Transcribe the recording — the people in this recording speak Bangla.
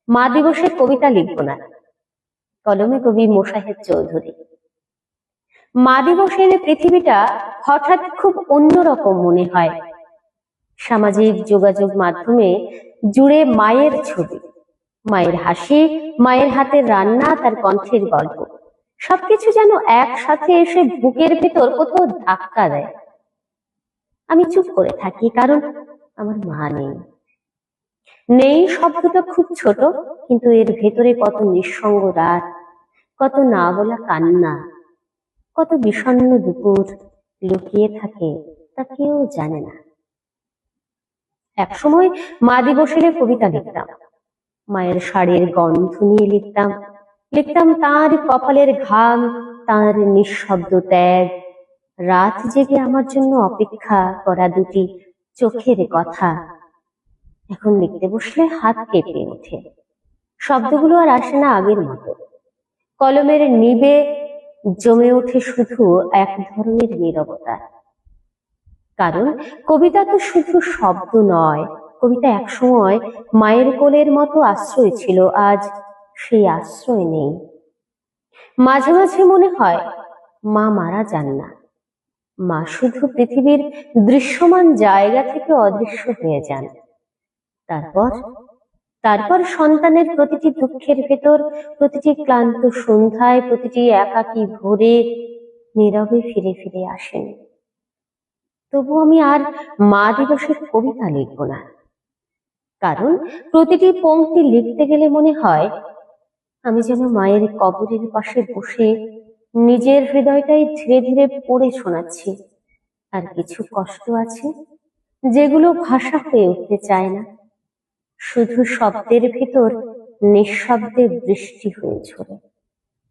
মা দিবসের কবিতা লিখব না, কলমে কবি মোশাহেদ চৌধুরী। মা দিবসের পৃথিবীটা হঠাৎ খুব অন্যরকম মনে হয়। সামাজিক যোগাযোগ মাধ্যমে জুড়ে মায়ের ছবি, মায়ের হাসি, মায়ের হাতের রান্না, তার কণ্ঠের গল্প, সবকিছু যেন একসাথে এসে বুকের ভেতর কোথাও ধাক্কা দেয়। আমি চুপ করে থাকি, কারণ আমার মা নেই। নেই শব্দটা খুব ছোট, কিন্তু এর ভেতরে কত নিঃসঙ্গ রাত, কত না বলা কান্না, কত বিষণ্ণ দুপুর লুকিয়ে থাকে তা কেউ জানে না। একসময় মা দিবসের কবিতা লিখতাম, মায়ের শাড়ির গন্ধ নিয়ে লিখতাম, লিখতাম তার কপালের ঘাম, তার নিঃশব্দ ত্যাগ, রাত জেগে আমার জন্য অপেক্ষা করা দুটি চোখের কথা। এখন লিখতে বসলে হাত কেঁপে ওঠে, শব্দগুলো আর আসে না আগের মতো। কলমের নিবে জমে ওঠে শুধু এক ধরনের নীরবতা। কারণ কবিতা তো শুধু শব্দ নয়, কবিতা একসময় মায়ের কোলের মতো আশ্রয় ছিল, আজ সেই আশ্রয় নেই। মাঝে মাঝে মনে হয় মা মারা যান না, মা শুধু পৃথিবীর দৃশ্যমান জায়গা থেকে অদৃশ্য হয়ে যান। তারপর সন্তানের প্রতিটি দুঃখের ভেতর, প্রতিটি ক্লান্ত সন্ধ্যায়, প্রতিটি একাকী ভোরে নীরবে ফিরে ফিরে আসেন। তবু আমি আর মা দিবসের কবিতা লিখব না, কারণ প্রতিটি পংক্তি লিখতে গেলে মনে হয় আমি যেন মায়ের কবরের পাশে বসে নিজের হৃদয়টাই ধীরে ধীরে পড়ে শোনাচ্ছি। আর কিছু কষ্ট আছে যেগুলো ভাষা হয়ে উঠতে চায় না, শুধু শব্দের ভেতর নিঃশব্দে বৃষ্টি হয়ে ঝরে।